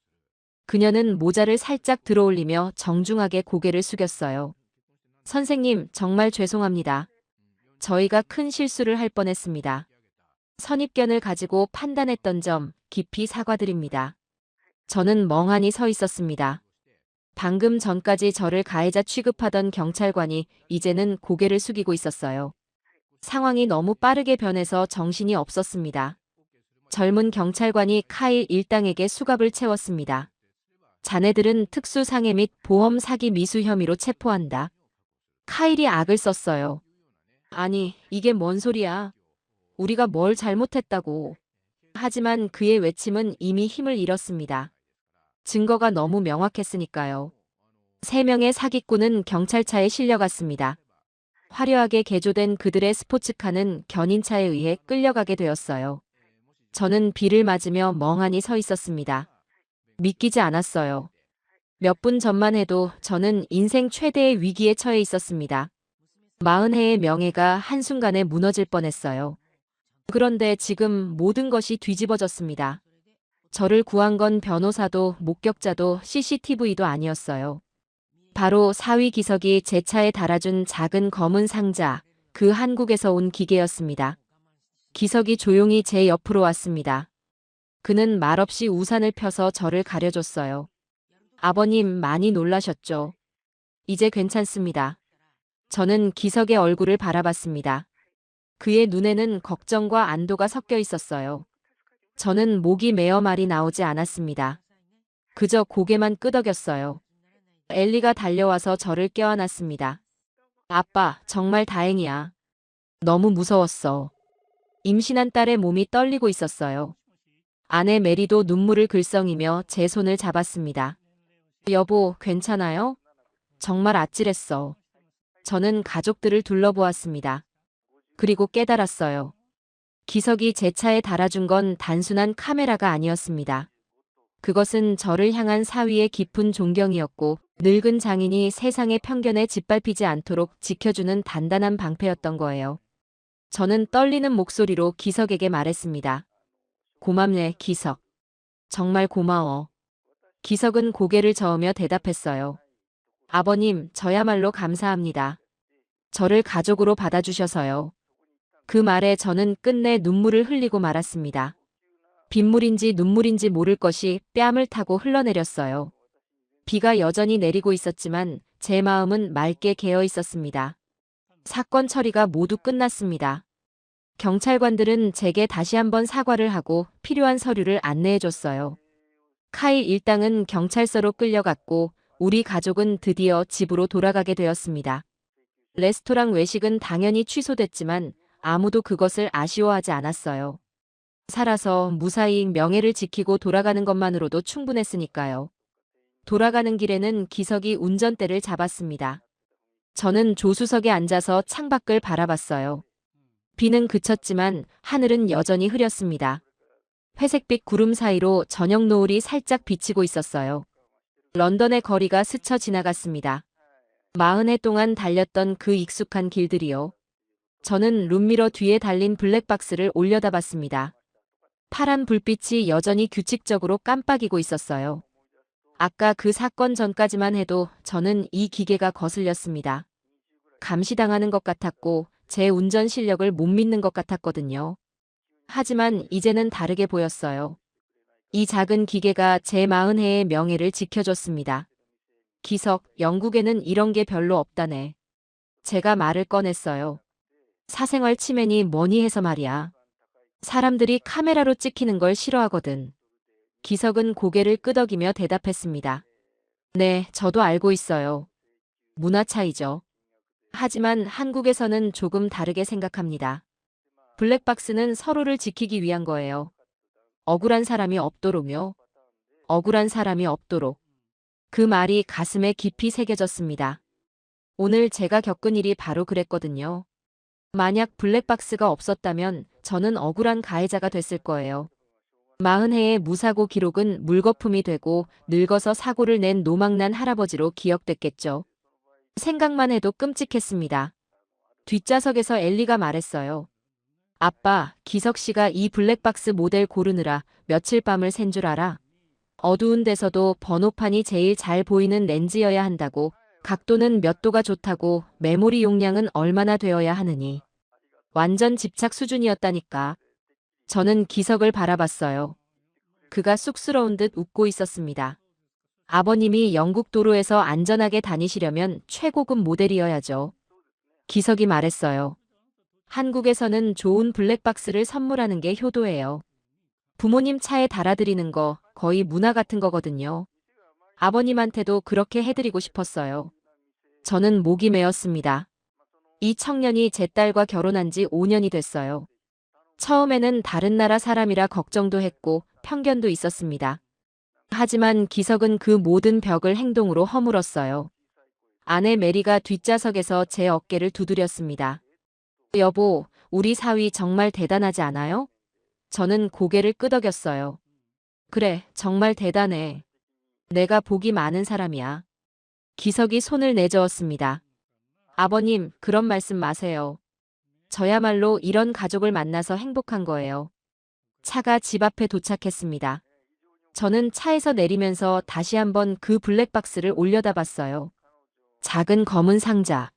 Speaker 1: 그녀는 모자를 살짝 들어올리며 정중하게 고개를 숙였어요. 선생님, 정말 죄송합니다. 저희가 큰 실수를 할 뻔했습니다. 선입견을 가지고 판단했던 점 깊이 사과드립니다. 저는 멍하니 서 있었습니다. 방금 전까지 저를 가해자 취급하던 경찰관이 이제는 고개를 숙이고 있었어요. 상황이 너무 빠르게 변해서 정신이 없었습니다. 젊은 경찰관이 카일 일당에게 수갑을 채웠습니다. 자네들은 특수상해 및 보험 사기 미수 혐의로 체포한다. 카일이 악을 썼어요. 아니, 이게 뭔 소리야. 우리가 뭘 잘못했다고. 하지만 그의 외침은 이미 힘을 잃었습니다. 증거가 너무 명확했으니까요. 세 명의 사기꾼은 경찰차에 실려갔습니다. 화려하게 개조된 그들의 스포츠카는 견인차에 의해 끌려가게 되었어요. 저는 비를 맞으며 멍하니 서 있었습니다. 믿기지 않았어요. 몇 분 전만 해도 저는 인생 최대의 위기에 처해 있었습니다. 40해의 명예가 한순간에 무너질 뻔했어요. 그런데 지금 모든 것이 뒤집어졌습니다. 저를 구한 건 변호사도 목격자도 CCTV도 아니었어요. 바로 사위 기석이 제 차에 달아준 작은 검은 상자, 그 한국에서 온 기계였습니다. 기석이 조용히 제 옆으로 왔습니다. 그는 말없이 우산을 펴서 저를 가려줬어요. 아버님, 많이 놀라셨죠? 이제 괜찮습니다. 저는 기석의 얼굴을 바라봤습니다. 그의 눈에는 걱정과 안도가 섞여 있었어요. 저는 목이 메어 말이 나오지 않았습니다. 그저 고개만 끄덕였어요. 엘리가 달려와서 저를 껴안았습니다. 아빠, 정말 다행이야. 너무 무서웠어. 임신한 딸의 몸이 떨리고 있었어요. 아내 메리도 눈물을 글썽이며 제 손을 잡았습니다. 여보, 괜찮아요? 정말 아찔했어. 저는 가족들을 둘러보았습니다. 그리고 깨달았어요. 기석이 제 차에 달아준 건 단순한 카메라가 아니었습니다. 그것은 저를 향한 사위의 깊은 존경이었고 늙은 장인이 세상의 편견에 짓밟히지 않도록 지켜주는 단단한 방패였던 거예요. 저는 떨리는 목소리로 기석에게 말했습니다. 고맙네, 기석. 정말 고마워. 기석은 고개를 저으며 대답했어요. 아버님, 저야말로 감사합니다. 저를 가족으로 받아주셔서요. 그 말에 저는 끝내 눈물을 흘리고 말았습니다. 빗물인지 눈물인지 모를 것이 뺨을 타고 흘러내렸어요. 비가 여전히 내리고 있었지만 제 마음은 맑게 개어 있었습니다. 사건 처리가 모두 끝났습니다. 경찰관들은 제게 다시 한번 사과를 하고 필요한 서류를 안내해줬어요. 카일 일당은 경찰서로 끌려갔고 우리 가족은 드디어 집으로 돌아가게 되었습니다. 레스토랑 외식은 당연히 취소됐지만 아무도 그것을 아쉬워하지 않았어요. 살아서 무사히 명예를 지키고 돌아가는 것만으로도 충분했으니까요. 돌아가는 길에는 기석이 운전대를 잡았습니다. 저는 조수석에 앉아서 창밖을 바라봤어요. 비는 그쳤지만 하늘은 여전히 흐렸습니다. 회색빛 구름 사이로 저녁 노을이 살짝 비치고 있었어요. 런던의 거리가 스쳐 지나갔습니다. 40해 동안 달렸던 그 익숙한 길들이요. 저는 룸미러 뒤에 달린 블랙박스를 올려다봤습니다. 파란 불빛이 여전히 규칙적으로 깜빡이고 있었어요. 아까 그 사건 전까지만 해도 저는 이 기계가 거슬렸습니다. 감시당하는 것 같았고 제 운전 실력을 못 믿는 것 같았거든요. 하지만 이제는 다르게 보였어요. 이 작은 기계가 제 40해의 명예를 지켜줬습니다. 기석, 영국에는 이런 게 별로 없다네. 제가 말을 꺼냈어요. 사생활 침해니 뭐니 해서 말이야. 사람들이 카메라로 찍히는 걸 싫어하거든. 기석은 고개를 끄덕이며 대답했습니다. 네, 저도 알고 있어요. 문화 차이죠. 하지만 한국에서는 조금 다르게 생각합니다. 블랙박스는 서로를 지키기 위한 거예요. 억울한 사람이 없도록요. 억울한 사람이 없도록. 그 말이 가슴에 깊이 새겨졌습니다. 오늘 제가 겪은 일이 바로 그랬거든요. 만약 블랙박스가 없었다면 저는 억울한 가해자가 됐을 거예요. 40회의 무사고 기록은 물거품이 되고 늙어서 사고를 낸 노망난 할아버지로 기억됐겠죠. 생각만 해도 끔찍했습니다. 뒷좌석에서 엘리가 말했어요. 아빠, 기석 씨가 이 블랙박스 모델 고르느라 며칠 밤을 샌 줄 알아? 어두운 데서도 번호판이 제일 잘 보이는 렌즈여야 한다고, 각도는 몇 도가 좋다고, 메모리 용량은 얼마나 되어야 하느니. 완전 집착 수준이었다니까. 저는 기석을 바라봤어요. 그가 쑥스러운 듯 웃고 있었습니다. 아버님이 영국 도로에서 안전하게 다니시려면 최고급 모델이어야죠. 기석이 말했어요. 한국에서는 좋은 블랙박스를 선물하는 게 효도예요. 부모님 차에 달아드리는 거 거의 문화 같은 거거든요. 아버님한테도 그렇게 해드리고 싶었어요. 저는 목이 메었습니다. 이 청년이 제 딸과 결혼한 지 5년이 됐어요. 처음에는 다른 나라 사람이라 걱정도 했고 편견도 있었습니다. 하지만 기석은 그 모든 벽을 행동으로 허물었어요. 아내 메리가 뒷좌석에서 제 어깨를 두드렸습니다. 여보, 우리 사위 정말 대단하지 않아요? 저는 고개를 끄덕였어요. 그래, 정말 대단해. 내가 복이 많은 사람이야. 기석이 손을 내저었습니다. 아버님, 그런 말씀 마세요. 저야말로 이런 가족을 만나서 행복한 거예요. 차가 집 앞에 도착했습니다. 저는 차에서 내리면서 다시 한번 그 블랙박스를 올려다봤어요. 작은 검은 상자.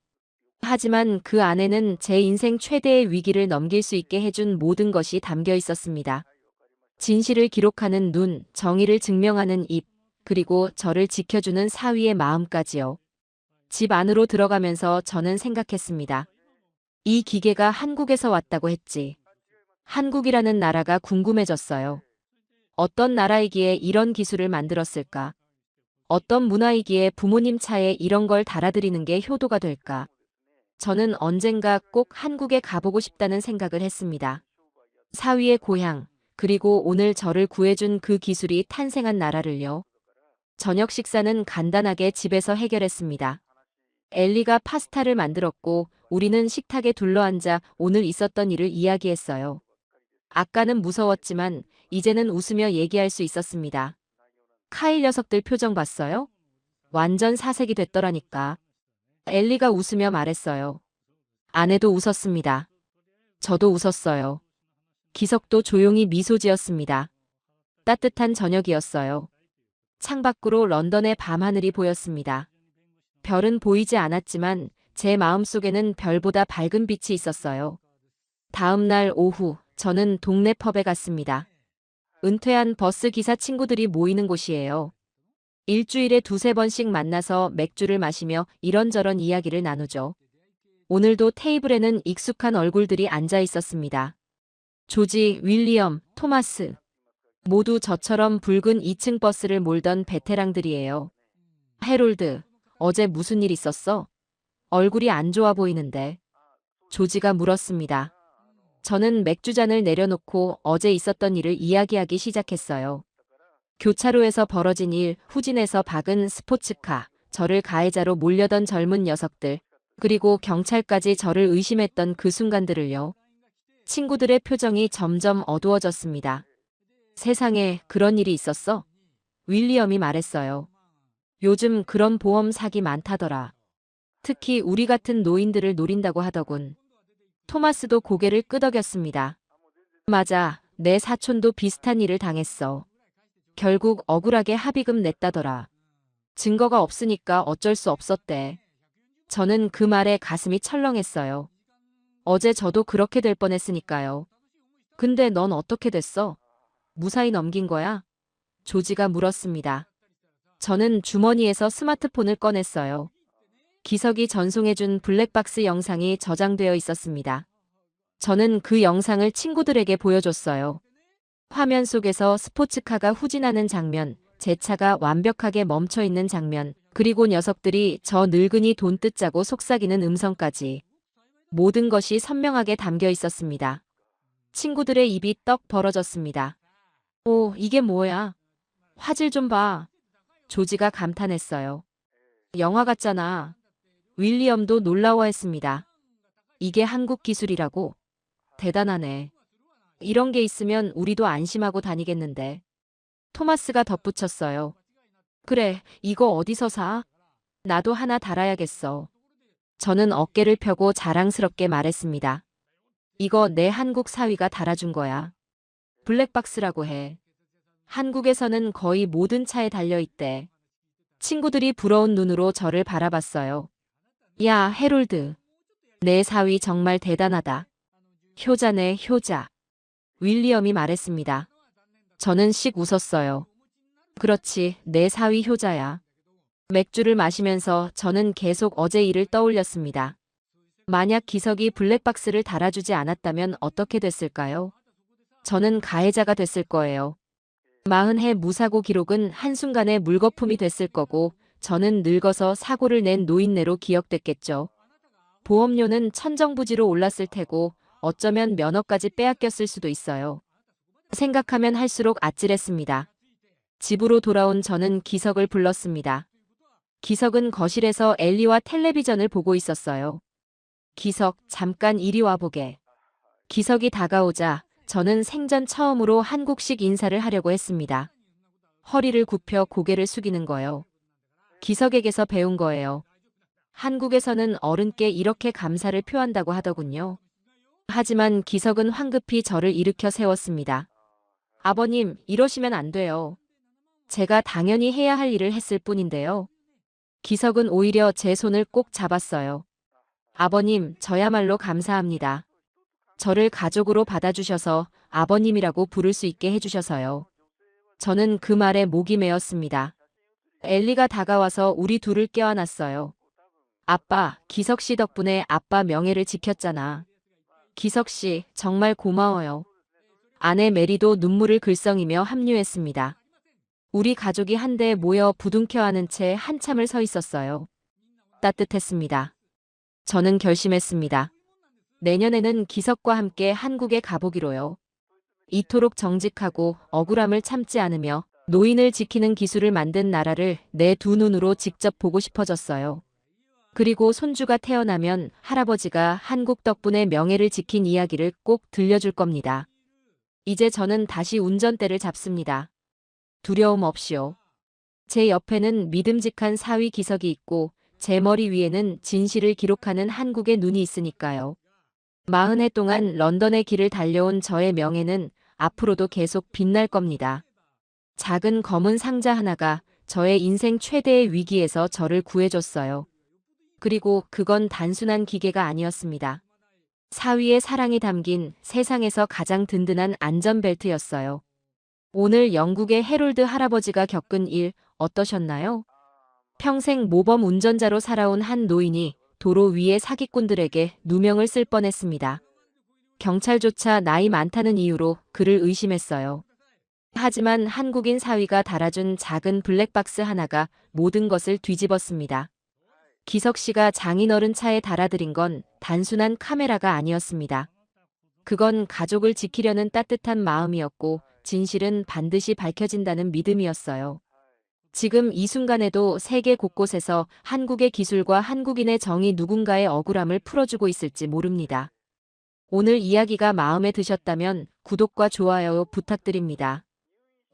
Speaker 1: 하지만 그 안에는 제 인생 최대의 위기를 넘길 수 있게 해준 모든 것이 담겨 있었습니다. 진실을 기록하는 눈, 정의를 증명하는 입, 그리고 저를 지켜주는 사위의 마음까지요. 집 안으로 들어가면서 저는 생각했습니다. 이 기계가 한국에서 왔다고 했지. 한국이라는 나라가 궁금해졌어요. 어떤 나라이기에 이런 기술을 만들었을까? 어떤 문화이기에 부모님 차에 이런 걸 달아드리는 게 효도가 될까? 저는 언젠가 꼭 한국에 가보고 싶다는 생각을 했습니다. 사위의 고향, 그리고 오늘 저를 구해준 그 기술이 탄생한 나라를요. 저녁 식사는 간단하게 집에서 해결했습니다. 엘리가 파스타를 만들었고 우리는 식탁에 둘러앉아 오늘 있었던 일을 이야기했어요. 아까는 무서웠지만 이제는 웃으며 얘기할 수 있었습니다. 카일 녀석들 표정 봤어요? 완전 사색이 됐더라니까. 엘리가 웃으며 말했어요. 아내도 웃었습니다. 저도 웃었어요. 기석도 조용히 미소 지었습니다. 따뜻한 저녁이었어요. 창밖으로 런던의 밤하늘이 보였습니다. 별은 보이지 않았지만 제 마음속에는 별보다 밝은 빛이 있었어요. 다음 날 오후 저는 동네 펍에 갔습니다. 은퇴한 버스 기사 친구들이 모이는 곳이에요. 일주일에 두세 번씩 만나서 맥주를 마시며 이런저런 이야기를 나누죠. 오늘도 테이블에는 익숙한 얼굴들이 앉아 있었습니다. 조지, 윌리엄, 토마스. 모두 저처럼 붉은 2층 버스를 몰던 베테랑들이에요. 해롤드, 어제 무슨 일 있었어? 얼굴이 안 좋아 보이는데. 조지가 물었습니다. 저는 맥주잔을 내려놓고 어제 있었던 일을 이야기하기 시작했어요. 교차로에서 벌어진 일, 후진에서 박은 스포츠카, 저를 가해자로 몰려던 젊은 녀석들, 그리고 경찰까지 저를 의심했던 그 순간들을요. 친구들의 표정이 점점 어두워졌습니다. 세상에 그런 일이 있었어? 윌리엄이 말했어요. 요즘 그런 보험 사기 많다더라. 특히 우리 같은 노인들을 노린다고 하더군. 토마스도 고개를 끄덕였습니다. 맞아, 내 사촌도 비슷한 일을 당했어. 결국 억울하게 합의금 냈다더라. 증거가 없으니까 어쩔 수 없었대. 저는 그 말에 가슴이 철렁했어요. 어제 저도 그렇게 될 뻔했으니까요. 근데 넌 어떻게 됐어? 무사히 넘긴 거야? 조지가 물었습니다. 저는 주머니에서 스마트폰을 꺼냈어요. 기석이 전송해준 블랙박스 영상이 저장되어 있었습니다. 저는 그 영상을 친구들에게 보여줬어요. 화면 속에서 스포츠카가 후진하는 장면, 제 차가 완벽하게 멈춰 있는 장면, 그리고 녀석들이 저 늙은이 돈 뜯자고 속삭이는 음성까지. 모든 것이 선명하게 담겨 있었습니다. 친구들의 입이 떡 벌어졌습니다. 오, 이게 뭐야? 화질 좀 봐. 조지가 감탄했어요. 영화 같잖아. 윌리엄도 놀라워했습니다. 이게 한국 기술이라고? 대단하네. 이런 게 있으면 우리도 안심하고 다니겠는데. 토마스가 덧붙였어요. 그래, 이거 어디서 사? 나도 하나 달아야겠어. 저는 어깨를 펴고 자랑스럽게 말했습니다. 이거 내 한국 사위가 달아준 거야. 블랙박스라고 해. 한국에서는 거의 모든 차에 달려있대. 친구들이 부러운 눈으로 저를 바라봤어요. 야, 해롤드. 내 사위 정말 대단하다. 효자네, 효자. 윌리엄이 말했습니다. 저는 씩 웃었어요. 그렇지, 내 사위 효자야. 맥주를 마시면서 저는 계속 어제 일을 떠올렸습니다. 만약 기석이 블랙박스를 달아주지 않았다면 어떻게 됐을까요? 저는 가해자가 됐을 거예요. 40해 무사고 기록은 한순간에 물거품이 됐을 거고 저는 늙어서 사고를 낸 노인네로 기억됐겠죠. 보험료는 천정부지로 올랐을 테고 어쩌면 면허까지 빼앗겼을 수도 있어요. 생각하면 할수록 아찔했습니다. 집으로 돌아온 저는 기석을 불렀습니다. 기석은 거실에서 엘리와 텔레비전을 보고 있었어요. 기석, 잠깐 이리 와보게. 기석이 다가오자 저는 생전 처음으로 한국식 인사를 하려고 했습니다. 허리를 굽혀 고개를 숙이는 거요. 기석에게서 배운 거예요. 한국에서는 어른께 이렇게 감사를 표한다고 하더군요. 하지만 기석은 황급히 저를 일으켜 세웠습니다. 아버님, 이러시면 안 돼요. 제가 당연히 해야 할 일을 했을 뿐인데요. 기석은 오히려 제 손을 꼭 잡았어요. 아버님, 저야말로 감사합니다. 저를 가족으로 받아주셔서 아버님이라고 부를 수 있게 해주셔서요. 저는 그 말에 목이 메었습니다. 엘리가 다가와서 우리 둘을 껴안았어요. 아빠, 기석 씨 덕분에 아빠 명예를 지켰잖아. 기석 씨, 정말 고마워요. 아내 메리도 눈물을 글썽이며 합류했습니다. 우리 가족이 한데 모여 부둥켜안은 채 한참을 서 있었어요. 따뜻했습니다. 저는 결심했습니다. 내년에는 기석과 함께 한국에 가보기로요. 이토록 정직하고 억울함을 참지 않으며 노인을 지키는 기술을 만든 나라를 내 두 눈으로 직접 보고 싶어졌어요. 그리고 손주가 태어나면 할아버지가 한국 덕분에 명예를 지킨 이야기를 꼭 들려줄 겁니다. 이제 저는 다시 운전대를 잡습니다. 두려움 없이요. 제 옆에는 믿음직한 사위 기석이 있고 제 머리 위에는 진실을 기록하는 한국의 눈이 있으니까요. 40해 동안 런던의 길을 달려온 저의 명예는 앞으로도 계속 빛날 겁니다. 작은 검은 상자 하나가 저의 인생 최대의 위기에서 저를 구해줬어요. 그리고 그건 단순한 기계가 아니었습니다. 사위의 사랑이 담긴 세상에서 가장 든든한 안전벨트였어요. 오늘 영국의 해롤드 할아버지가 겪은 일 어떠셨나요? 평생 모범 운전자로 살아온 한 노인이 도로 위의 사기꾼들에게 누명을 쓸 뻔했습니다. 경찰조차 나이 많다는 이유로 그를 의심했어요. 하지만 한국인 사위가 달아준 작은 블랙박스 하나가 모든 것을 뒤집었습니다. 기석 씨가 장인어른 차에 달아드린 건 단순한 카메라가 아니었습니다. 그건 가족을 지키려는 따뜻한 마음이었고 진실은 반드시 밝혀진다는 믿음이었어요. 지금 이 순간에도 세계 곳곳에서 한국의 기술과 한국인의 정이 누군가의 억울함을 풀어주고 있을지 모릅니다. 오늘 이야기가 마음에 드셨다면 구독과 좋아요 부탁드립니다.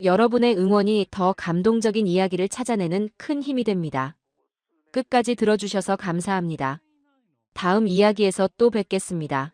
Speaker 1: 여러분의 응원이 더 감동적인 이야기를 찾아내는 큰 힘이 됩니다. 끝까지 들어주셔서 감사합니다. 다음 이야기에서 또 뵙겠습니다.